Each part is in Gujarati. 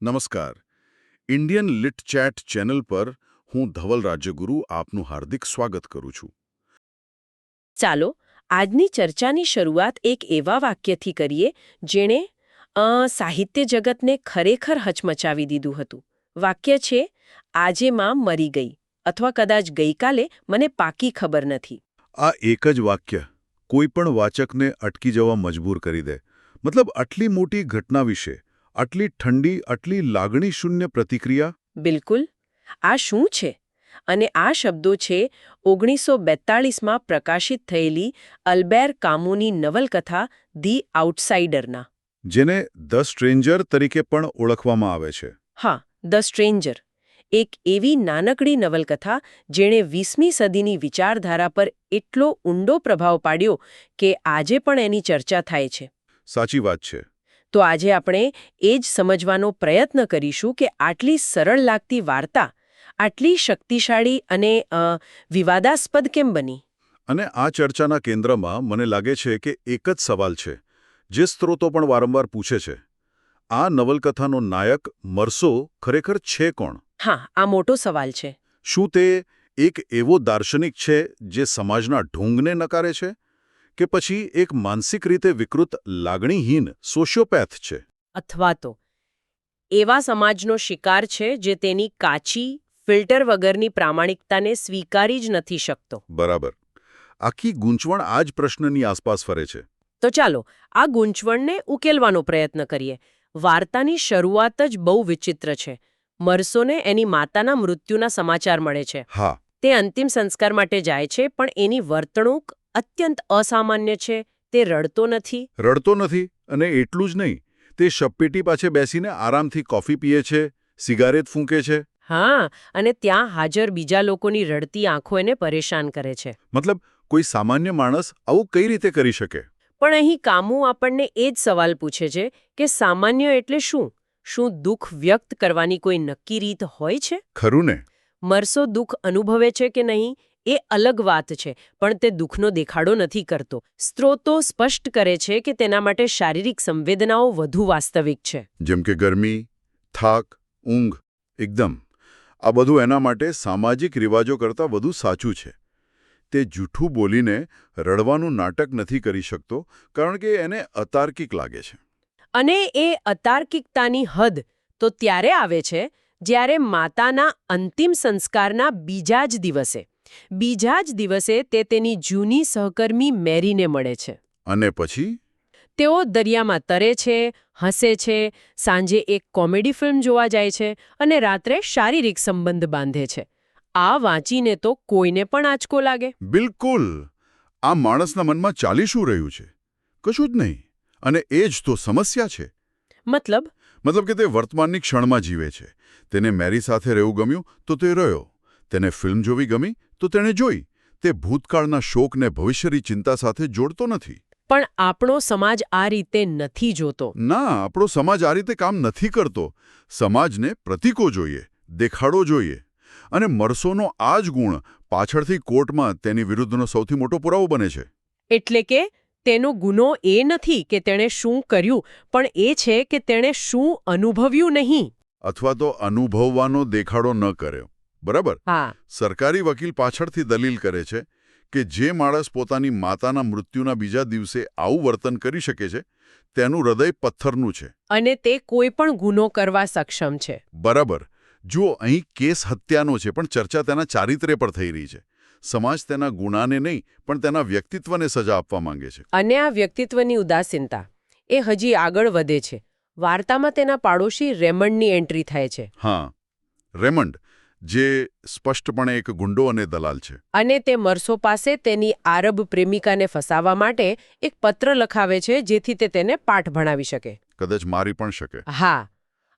નમસ્કાર. ઇન્ડિયન લિટ ચેટ ચેનલ પર હું ધવલ રાજ્યગુરુ આપનું હાર્દિક સ્વાગત કરું છું. ચાલો આજની ચર્ચાની શરૂઆત એક એવા વાક્યથી કરીએ જેણે સાહિત્ય જગતને ખરેખર હચમચાવી દીધું હતું. વાક્ય છે, આજે માં મરી ગઈ, અથવા કદાચ ગઈકાલે, મને પાકી ખબર નથી. આ એક જ વાક્ય કોઈ પણ વાચકને અટકી જવા મજબૂર કરી દે. મતલબ આટલી મોટી ઘટના વિશે આટલી ઠંડી, આટલી લાગણીશૂન્ય પ્રતિક્રિયા. બિલકુલ. આ શું છે? અને આ શબ્દો છે 1942માં પ્રકાશિત થયેલી અલ્બેર કામુની નવલકથા ધી આઉટસાઇડરના. જેને ધ સ્ટ્રેન્જર તરીકે પણ ઓળખવામાં આવે છે. હા, ધ સ્ટ્રેન્જર. એક એવી નાનકડી નવલકથા જેણે 20મી સદીની વિચારધારા પર એટલો ઊંડો પ્રભાવ પાડ્યો કે આજે પણ એની ચર્ચા થાય છે. સાચી વાત છે. તો આજે આપણે એ જ સમજવાનો પ્રયત્ન કરીશું કે આટલી સરળ લાગતી વાર્તા આટલી શક્તિશાળી અને વિવાદાસ્પદ કેમ બની. અને આ ચર્ચાના કેન્દ્રમાં મને લાગે છે કે એક જ સવાલ છે જે સ્ત્રોતો પણ વારંવાર પૂછે છે. આ નવલકથાનો નાયક મરસો ખરેખર છે કોણ? હા, આ મોટો સવાલ છે. શું તે એક એવો દાર્શનિક છે જે સમાજના ઢોંગને નકારે છે, કે પછી એક માનસિક રીતે વિકૃત લાગણીહીન સોશિયોપેથ છે? અથવા તો એવા સમાજનો શિકાર છે જે તેની કાચી ફિલ્ટર વગરની પ્રામાણિકતાને સ્વીકારી જ નથી શકતો. બરાબર. આખી ગૂંચવણ આ જ પ્રશ્નની આસપાસ ફરે છે. તો ચાલો આ ગૂંચવણને ઉકેલવાનો પ્રયત્ન કરીએ. વાર્તાની શરૂઆત જ બહુ વિચિત્ર છે. મરસોને એની માતાના મૃત્યુના સમાચાર મળે છે. હા. તે અંતિમ સંસ્કાર માટે જાય છે, પણ એની વર્તણૂક અત્યંત અસામાન્ય છે. તે રડતો નથી. અને એટલું જ નહીં, તે શબપેટી પાસે બેસીને આરામથી કોફી પીએ છે, સિગારેટ ફૂંકે છે. હા, અને ત્યાં હાજર બીજા લોકોની રડતી આંખો એને પરેશાન કરે છે. મતલબ કોઈ સામાન્ય માણસ આવું કઈ રીતે કરી શકે? પણ અહીં કામુ આપણને એ જ સવાલ પૂછે છે કે સામાન્ય એટલે શું? શું દુઃખ વ્યક્ત કરવાની કોઈ નક્કી રીત હોય છે? ખરું ને. મરસો દુઃખ અનુભવે છે કે નહીં એ અલગ વાત છે, પણ તે દુઃખનો દેખાડો નથી કરતો. સ્ત્રોતો સ્પષ્ટ કરે છે કે તેના માટે શારીરિક સંવેદનાઓ વધુ વાસ્તવિક છે. જેમ કે ગરમી, થાક, ઊંઘ. એકદમ. આ બધું એના માટે સામાજિક રિવાજો કરતાં વધુ સાચું છે. તે જૂઠું બોલીને રડવાનું નાટક નથી કરી શકતો, કારણ કે એને અતાર્કિક લાગે છે. અને એ અતાર્કિકતાની હદ તો ત્યારે આવે છે જ્યારે માતાના અંતિમ સંસ્કારના બીજા જ દિવસે તે તેની જૂની સહકર્મી મેરીને મળે છે. અને પછી તેઓ દરિયામાં તરે છે, હસે છે, સાંજે એક કોમેડી ફિલ્મ જોવા જાય છે અને રાત્રે શારીરિક સંબંધ બાંધે છે. આ વાંચીને તો કોઈને પણ આંચકો લાગે. બિલકુલ. આ માણસના મનમાં ચાલી શું રહ્યું છે? કશું જ નહીં. અને એ જ તો સમસ્યા છે. મતલબ કે તે વર્તમાનની ક્ષણમાં જીવે છે. તેને મેરી સાથે રહેવું ગમ્યું તો તે રહ્યો. તેને ફિલ્મ જોવી ગમી તો તેણે જોઈ. તે ભૂતકાળના શોકને ભવિષ્યની ચિંતા સાથે જોડતો નથી. પણ આપણો સમાજ આ રીતે નથી જોતો. ના, આપણો સમાજ આ રીતે કામ નથી કરતો. સમાજને પ્રતીકો જોઈએ, દેખાડો જોઈએ. અને મરસોનો આ જ ગુણ પાછળથી કોર્ટમાં તેની વિરુદ્ધનો સૌથી મોટો પુરાવો બને છે. એટલે કે તેનો ગુનો એ નથી કે તેણે શું કર્યું, પણ એ છે કે તેણે શું અનુભવ્યું નહીં. અથવા તો અનુભવવાનો દેખાડો ન કર્યો. બરાબર. હા. સરકારી વકીલ પાછળથી દલીલ કરે છે કે જે માણસ પોતાની માતાના મૃત્યુના બીજા દિવસે આવું વર્તન કરી શકે છે, તેનું હૃદય પથ્થરનું છે. અને તે કોઈ પણ ગુનો કરવા સક્ષમ છે. બરાબર. જુઓ, અહીં કેસ હત્યાનો છે, પણ ચર્ચા તેના ચારિત્ર્ય પર થઈ રહી છે. સમાજ તેના ગુનાને નહીં, પણ તેના વ્યક્તિત્વને સજા આપવા માંગે છે. અને આ વ્યક્તિત્વની ઉદાસીનતા એ હજી આગળ વધે છે. વાર્તામાં તેના પાડોશી રેમન્ડની એન્ટ્રી થાય છે. હા, રેમન્ડ, જે સ્પષ્ટપણે એક ગુંડો અને દલાલ છે. અને તે મરસો પાસે તેની આરબ પ્રેમિકાને ફસાવવા માટે એક પત્ર લખાવે છે, જેથી તે તેને પાઠ ભણાવી શકે. કદાચ મારી પણ શકે. હા.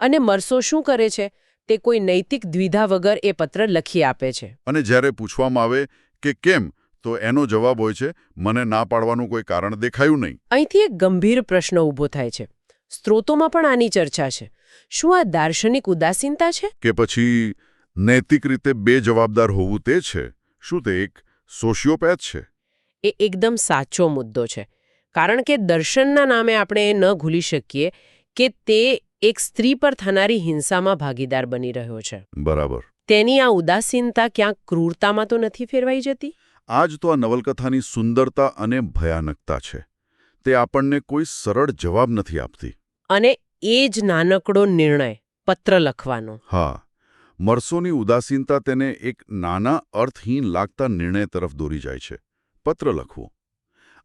અને મરસો શું કરે છે? તે કોઈ નૈતિક દ્વિધા વગર એ પત્ર લખી આપે છે. અને જ્યારે પૂછવામાં આવે કે કેમ, તો એનો જવાબ હોય છે, મને ના પાડવાનું કોઈ કારણ દેખાયું નહીં. અહીંથી એક ગંભીર પ્રશ્ન ઊભો થાય છે. સ્ત્રોતોમાં પણ આની ચર્ચા છે. શું આ દાર્શનિક ઉદાસીનતા છે? કે પછી નૈતિક રીતે બેજવાબદાર હોવું તે છે? શું તે એક સોશિયોપેથ છે? એ એકદમ સાચો મુદ્દો છે. કારણ કે દર્શનના નામે આપણે એ ન ભૂલી શકીએ કે તે એક સ્ત્રી પર થનારી હિંસામાં ભાગીદાર બની રહ્યો છે. બરાબર. તેની આ ઉદાસીનતા ક્યાંક ક્રૂરતામાં તો નથી ફેરવાઈ જતી? આ જ તો આ નવલકથાની સુંદરતા અને ભયાનકતા છે. તે આપણને કોઈ સરળ જવાબ નથી આપતી. અને એ જ નાનકડો નિર્ણય, પત્ર લખવાનો. હા, મરસોની ઉદાસીનતા તેને એક નાના અર્થહીન લાગતા નિર્ણય તરફ દોરી જાય છે. પત્ર લખવું.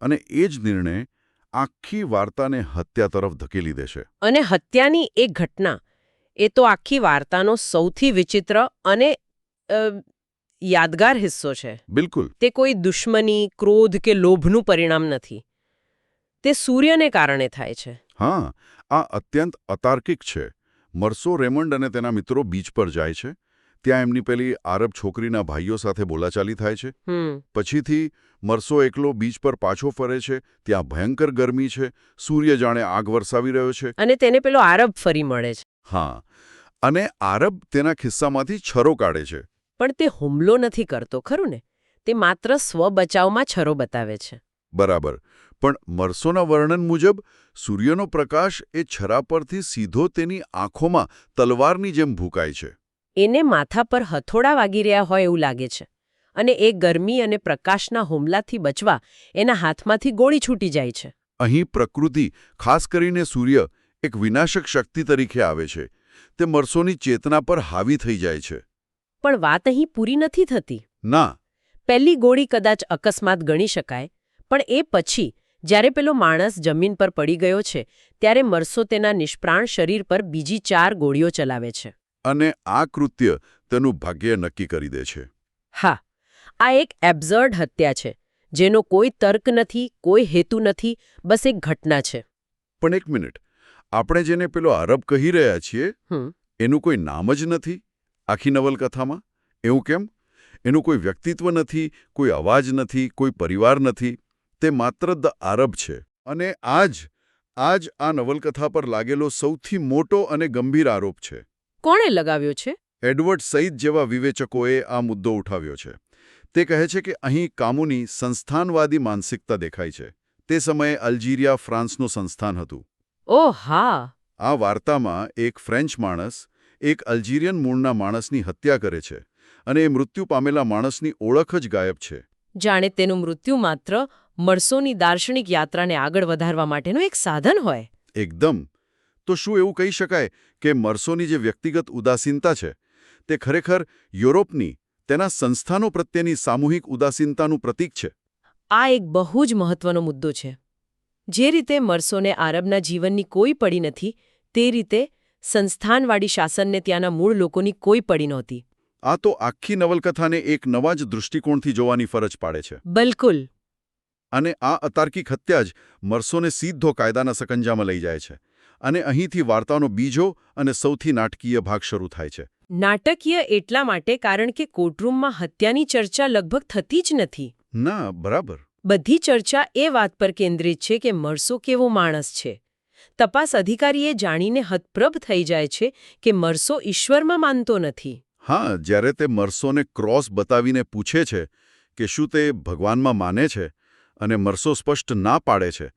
અને એ જ નિર્ણય આખી વાર્તાને હત્યા તરફ ધકેલી દે છે. અને હત્યાની એક ઘટના, એ તો આખી વાર્તાનો સૌથી વિચિત્ર અને યાદગાર હિસ્સો છે. બિલકુલ. તે કોઈ દુશ્મની, ક્રોધ કે લોભનું પરિણામ નથી. તે સૂર્યને કારણે થાય છે. હા, આ અત્યંત અતાર્કિક છે. મરસો રેમન્ડ અને તેના મિત્રો બીચ પર જાય છે. ત્યાં એમની પેલી આરબ છોકરીના ભાઈઓ સાથે બોલાચાલી થાય છે. પછીથી મરસો એકલો બીચ પર પાછો ફરે છે. ત્યાં ભયંકર ગરમી છે. સૂર્ય જાણે આગ વરસાવી રહ્યો છે. અને તેને પેલો આરબ ફરી મળે છે. હા, અને આરબ તેના ખિસ્સામાંથી છરો કાઢે છે. પણ તે હુમલો નથી કરતો, ખરું ને? તે માત્ર સ્વબચાવમાં છરો બતાવે છે. બરાબર. પણ મરસોના વર્ણન મુજબ સૂર્યનો પ્રકાશ એ છરા પરથી સીધો તેની આંખોમાં તલવારની જેમ ભૂંકાય છે. એને માથા પર હથોડા વાગી રહ્યા હોય એવું લાગે છે. અને એ ગરમી અને પ્રકાશના હુમલાથી બચવા એના હાથમાંથી ગોળી છૂટી જાય છે. અહીં પ્રકૃતિ, ખાસ કરીને સૂર્ય, એક વિનાશક શક્તિ તરીકે આવે છે. તે મરસોની ચેતના પર હાવી થઈ જાય છે. પણ વાત અહીં પૂરી નથી થતી. ના. પહેલી ગોળી કદાચ અકસ્માત ગણી શકાય, પણ એ પછી જ્યારે પેલો માણસ જમીન પર પડી ગયો છે, ત્યારે મરસો તેના નિષ્પ્રાણ શરીર પર બીજી 4 ગોળીઓ ચલાવે છે. અને આ કૃત્ય તેનું ભાગ્ય નક્કી કરી દે છે. હા, આ એક એબ્સર્ડ હત્યા છે, જેનો કોઈ તર્ક નથી, કોઈ હેતુ નથી, બસ એક ઘટના છે. પણ એક મિનિટ, આપણે જેને પેલો આરબ કહી રહ્યા છીએ, એનું કોઈ નામ જ નથી આખી નવલકથામાં. એવું કેમ? એનું કોઈ વ્યક્તિત્વ નથી, કોઈ અવાજ નથી, કોઈ પરિવાર નથી. તે માત્ર ધ આરબ છે. અને આ જ આ નવલકથા પર લાગેલો સૌથી મોટો અને ગંભીર આરોપ છે. કોણે લગાવ્યો છે? એડવર્ડ સઈદ જેવા વિવેચકોએ આ મુદ્દો ઉઠાવ્યો છે. તે કહે છે કે અહીં કામુની સંસ્થાનવાદી માનસિકતા દેખાય છે. તે સમયે અલ્જીરિયા ફ્રાન્સનું સંસ્થાન હતું. ઓહ હા. આ વાર્તામાં એક ફ્રેન્ચ માણસ એક અલ્જીરિયન મૂળના માણસની હત્યા કરે છે અને એ મૃત્યુ પામેલા માણસની ઓળખ જ ગાયબ છે. જાણે તેનું મૃત્યુ માત્ર મરસોની દાર્શનિક યાત્રાને આગળ વધારવા માટેનું એક સાધન હોય. એકદમ. તો શું એવું કહી શકાય કે મરસોની જે વ્યક્તિગત ઉદાસીનતા છે, તે ખરેખર યુરોપની, તેના સંસ્થાનો પ્રત્યેની સામૂહિક ઉદાસીનતાનું પ્રતીક છે? આ એક બહુ જ મહત્વનો મુદ્દો છે. જે રીતે મરસોને આરબના જીવનની કોઈ પડી નથી, તે રીતે સંસ્થાનવાળી શાસનને ત્યાંના મૂળ લોકોની કોઈ પડી નહોતી. આ તો આખી નવલકથાને એક નવા જ દૃષ્ટિકોણથી જોવાની ફરજ પાડે છે. બિલકુલ. અને આ અતાર્કિક હત્યા જ મરસોને સીધો કાયદાના સકંજામાં લઈ જાય છે. અને અહીંથી વાર્તાનો બીજો અને સૌથી નાટકીય ભાગ શરૂ થાય છે. નાટકીય એટલા માટે કારણ કે કોર્ટરૂમમાં હત્યાની ચર્ચા લગભગ થતી જ નથી. ના, બરાબર. બધી ચર્ચા એ વાત પર કેન્દ્રિત છે કે મરસો કેવો માણસ છે. તપાસ અધિકારીએ જાણીને હતપ્રભ થઈ જાય છે કે મરસો ઈશ્વરમાં માનતો નથી. હા, જ્યારે તે મરસોને ક્રોસ બતાવીને પૂછે છે કે શું તે ભગવાનમાં માને છે, અને મરસો સ્પષ્ટ ના પાડે છે,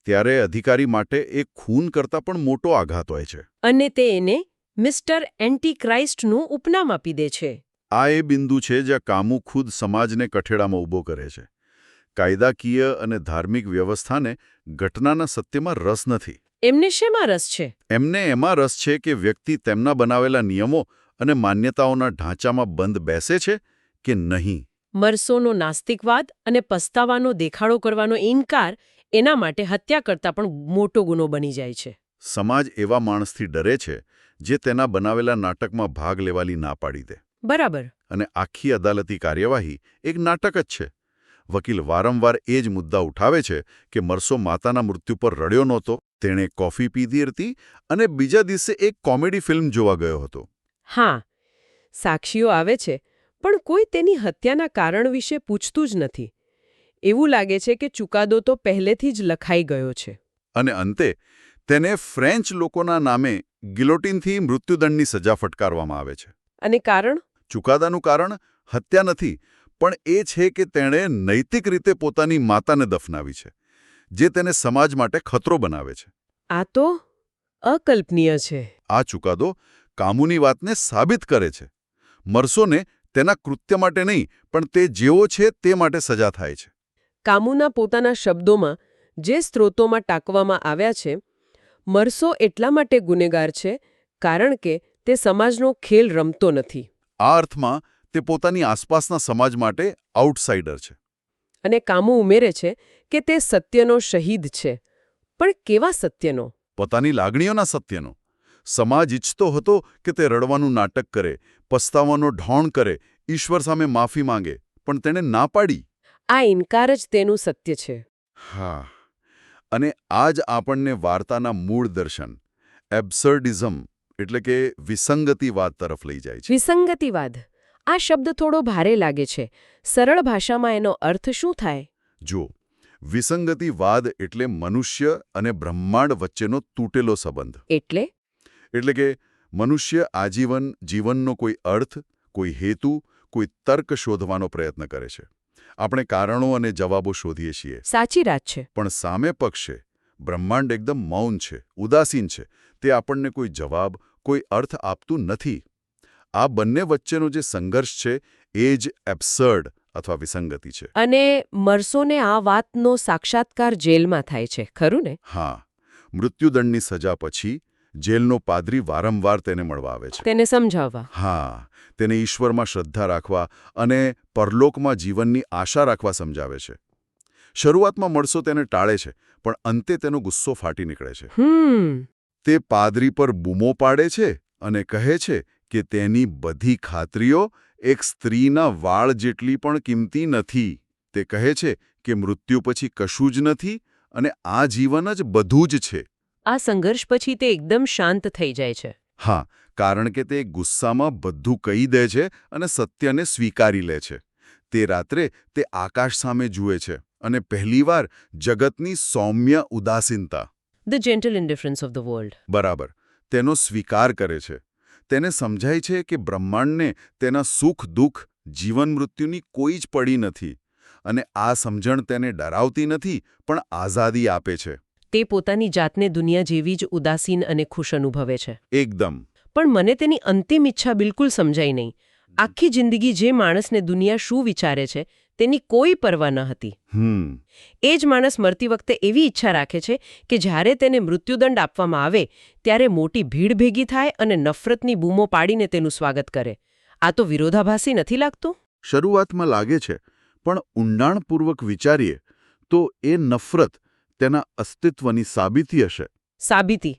ત્યારે અધિકારી માટે એક ખૂન કરતાં પણ મોટો આઘાત હોય છે. અને તે એને મિસ્ટર એન્ટીક્રાઇસ્ટનું ઉપનામ આપી દે છે. આ એ બિંદુ છે જ્યાં કામુ ખુદ સમાજને કઠેડામાં ઊભો કરે છે. કાયદાકીય અને ધાર્મિક વ્યવસ્થાને ઘટનાના સત્યમાં રસ નથી. એમને શેમાં રસ છે? એમને એમાં રસ છે કે વ્યક્તિ તેમના બનાવેલા નિયમો અને માન્યતાઓના ઢાંચામાં બંધ બેસે છે કે નહીં. મરસોનો નાસ્તિકવાદ અને પસ્તાવાનો દેખાડો કરવાનો ઇનકાર એના માટે હત્યા કરતાં પણ મોટો ગુનો બની જાય છે. સમાજ એવા માણસથી ડરે છે જે તેના બનાવેલા નાટકમાં ભાગ લેવાની ના પાડી દે. બરાબર. અને આખી અદાલતી કાર્યવાહી એક નાટક જ છે. વકીલ વારંવાર એ જ મુદ્દા ઉઠાવે છે કે મરસો માતાના મૃત્યુ પર રડ્યો નહોતો, તેણે કોફી પીધી હતી અને બીજા દિવસે એક કોમેડી ફિલ્મ જોવા ગયો હતો. હા, સાક્ષીઓ આવે છે, પણ કોઈ તેની હત્યાના કારણ વિશે પૂછતું જ નથી. એવું લાગે છે કે ચુકાદો તો પહેલેથી જ લખાઈ ગયો છે. અને અંતે તેને ફ્રેન્ચ લોકોના નામે ગિલોટીનથી મૃત્યુદંડની સજા ફટકારવામાં આવે છે. અને કારણ? ચુકાદાનું કારણ હત્યા નથી, પણ એ છે કે તેણે નૈતિક રીતે પોતાની માતાને દફનાવી છે, જે તેને સમાજ માટે ખતરો બનાવે છે. આ તો અકલ્પનીય છે. આ ચુકાદો કામુની વાતને સાબિત કરે છે. મરસોને તેના કૃત્ય માટે નહીં, પણ તે જેવો છે તે માટે સજા થાય છે. કામુના પોતાના શબ્દોમાં જે સ્ત્રોતોમાં ટાંકવામાં આવ્યા છે, મરસો એટલા માટે ગુનેગાર છે કારણ કે તે સમાજનો ખેલ રમતો નથી. આ અર્થમાં તે પોતાની આસપાસના સમાજ માટે આઉટસાઇડર છે. અને કામુ ઉમેરે છે કે તે સત્યનો શહીદ છે. પણ કેવા સત્યનો? પોતાની લાગણીઓના સત્યનો. સમાજ ઈચ્છતો હતો કે તે રડવાનું નાટક કરે, પસ્તાવાનો ઢોણ કરે, ઈશ્વર સામે માફી માંગે, પણ તેણે ના પાડી. આ ઇનકાર જ તેનું સત્ય છે. હા, અને આ જ આપણને વાર્તાના મૂળ દર્શન એબ્સર્ડિઝમ એટલે કે વિસંગતિવાદ તરફ લઈ જાય છે. વિસંગતિવાદ. આ શબ્દ થોડો ભારે લાગે છે. સરળ ભાષામાં એનો અર્થ શું થાય? જો વિસંગતિવાદ એટલે મનુષ્ય અને બ્રહ્માંડ વચ્ચેનો તૂટેલો સંબંધ. એટલે કે મનુષ્ય આજીવન જીવનનો કોઈ અર્થ, કોઈ હેતુ, કોઈ તર્ક શોધવાનો પ્રયત્ન કરે છે. આપણે કારણો અને જવાબો શોધીએ છીએ. સાચી વાત છે. પણ સામે પક્ષે બ્રહ્માંડ એકદમ મૌન છે, ઉદાસીન છે. તે આપણને કોઈ જવાબ, કોઈ અર્થ આપતું નથી. આ બંને વચ્ચેનો જે સંઘર્ષ છે એ જ એબ્સર્ડ અથવા વિસંગતિ છે. અને મરસોને આ વાતનો સાક્ષાત્કાર જેલમાં થાય છે, ખરું ને? હા, મૃત્યુદંડની સજા પછી જેલનો પાદરી વારંવાર તેને મળવા આવે છે. તેને સમજાવવા. હા, તેને ઈશ્વરમાં શ્રદ્ધા રાખવા અને પરલોકમાં જીવનની આશા રાખવા સમજાવે છે. શરૂઆતમાં મરસો તેને ટાળે છે, પણ અંતે તેનો ગુસ્સો ફાટી નીકળે છે. તે પાદરી પર બૂમો પાડે છે અને કહે છે કે તેની બધી ખાતરીઓ એક સ્ત્રીના વાળ જેટલી પણ કિંમતી નથી. તે કહે છે કે મૃત્યુ પછી કશું જ નથી અને આ જીવન જ બધું જ છે. આ સંઘર્ષ પછી તે એકદમ શાંત થઈ જાય છે. હા, કારણ કે તે ગુસ્સામાં બધું કહી દે છે અને સત્યને સ્વીકારી લે છે. તે રાત્રે તે આકાશ સામે જુએ છે અને પહેલીવાર જગતની સૌમ્ય ઉદાસીનતા, the gentle indifference of the world, બરાબર, તેનો સ્વીકાર કરે છે. તેને સમજાય છે કે બ્રહ્માંડને તેના સુખ દુઃખ, જીવન મૃત્યુની કોઈ જ પડી નથી. અને આ સમજણ તેને ડરાવતી નથી, પણ આઝાદી આપે છે. તે પોતાની જાતને દુનિયા જેવી જ ઉદાસીન અને ખુશ અનુભવે છે. એકદમ. પણ મને તેની અંતિમ ઈચ્છા બિલકુલ સમજાઈ નહીં. આખી જિંદગી જે માણસને દુનિયા શું વિચારે છે તેની કોઈ પરવા ન હતી. એ જ માણસ મરતી વખતે એવી ઈચ્છા રાખે છે કે જ્યારે તેને મૃત્યુદંડ આપવામાં આવે ત્યારે મોટી ભીડ ભેગી થાય અને નફરતની બૂમો પાડીને તેનું સ્વાગત કરે. આ તો વિરોધાભાસી નથી લાગતું? શરૂઆતમાં લાગે છે, પણ ઊંડાણપૂર્વક વિચારીએ તો એ નફરત તેના અસ્તિત્વની સાબિતી હશે. સાબિતી?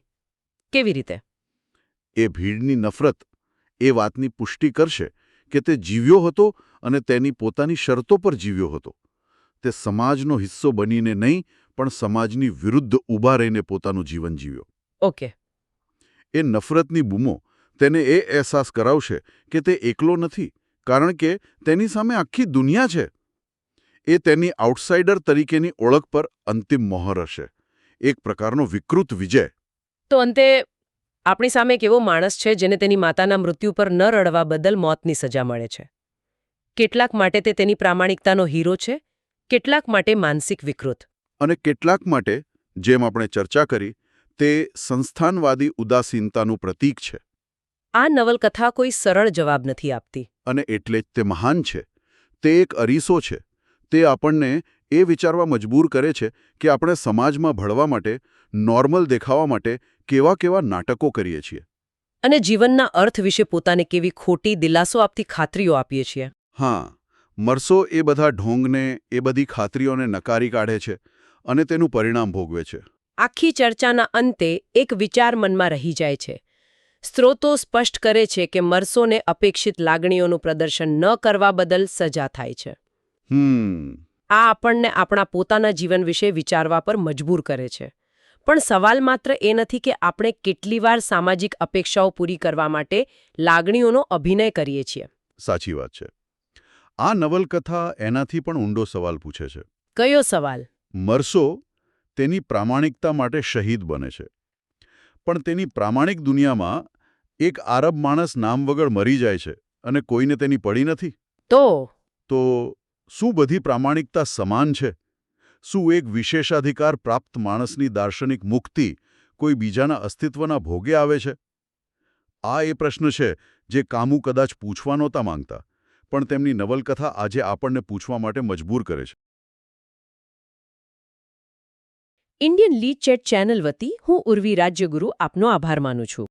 કેવી રીતે? એ ભીડની નફરત એ વાતની પુષ્ટિ કરશે કે તે જીવ્યો હતો અને તેની પોતાની શરતો પર જીવ્યો હતો. તે સમાજનો હિસ્સો બનીને નહીં, પણ સમાજની વિરુદ્ધ ઊભા રહીને પોતાનું જીવન જીવ્યો. ઓકે. એ નફરતની બૂમો તેને એ અહેસાસ કરાવશે કે તે એકલો નથી, કારણ કે તેની સામે આખી દુનિયા છે. એ તેની આઉટસાઇડર તરીકેની ઓળખ પર અંતિમ મોહર હશે. એક પ્રકારનો વિકૃત વિજય. તો અંતે આપણી સામે એક એવો માણસ છે જેને તેની માતાના મૃત્યુ પર ન રડવા બદલ મોતની સજા મળે છે. કેટલાક માટે તે તેની પ્રામાણિકતાનો હીરો છે, કેટલાક માટે માનસિક વિકૃત. અને કેટલાક માટે, જેમ આપણે ચર્ચા કરી, તે સંસ્થાનવાદી ઉદાસીનતાનું પ્રતીક છે. આ નવલકથા કોઈ સરળ જવાબ નથી આપતી. અને એટલે જ તે મહાન છે. તે એક અરીસો છે. તે આપણને એ વિચારવા મજબૂર કરે છે કે આપણે સમાજમાં ભળવા માટે, નોર્મલ દેખાવા માટે કેવા કેવા નાટકો કરીએ છીએ. અને જીવનના અર્થ વિશે પોતાને કેવી ખોટી દિલાસો આપતી ખાતરીઓ આપીએ છીએ. હા, મરસો એ બધા ઢોંગને, એ બધી ખાતરીઓને નકારી કાઢે છે અને તેનું પરિણામ ભોગવે છે. આખી ચર્ચાના અંતે એક વિચાર મનમાં રહી જાય છે. સ્ત્રોતો સ્પષ્ટ કરે છે કે મરસોને અપેક્ષિત લાગણીઓનું પ્રદર્શન ન કરવા બદલ સજા થાય છે. આ આપણને આપણા પોતાના જીવન વિશે વિચારવા પર મજબૂર કરે છે. પણ સવાલ માત્ર એ નથી કે આપણે કેટલી વાર સામાજિક અપેક્ષાઓ પૂરી કરવા માટે લાગણીઓનો અભિનય કરીએ છીએ. સાચી વાત છે. આ નવલકથા એનાથી પણ ઊંડો સવાલ પૂછે છે. કયો સવાલ? મરસો તેની પ્રામાણિકતા માટે શહીદ બને છે. પણ તેની પ્રામાણિક દુનિયામાં એક આરબ માણસ નામ વગર મરી જાય છે અને કોઈને તેની પડી નથી. તો શું બધી પ્રામાણિકતા સમાન છે? શું એક વિશેષાધિકાર પ્રાપ્ત માણસની દાર્શનિક મુક્તિ કોઈ બીજાના અસ્તિત્વના ભોગે આવે છે? આ એ પ્રશ્ન છે જે કામુ કદાચ પૂછવા નહોતા માંગતા, પણ તેમની નવલકથા આજે આપણને પૂછવા માટે મજબૂર કરે છે. ઇન્ડિયન લીડ ચેટ ચેનલ વતી હું ઉર્વી રાજ્યગુરુ આપનો આભાર માનું છું.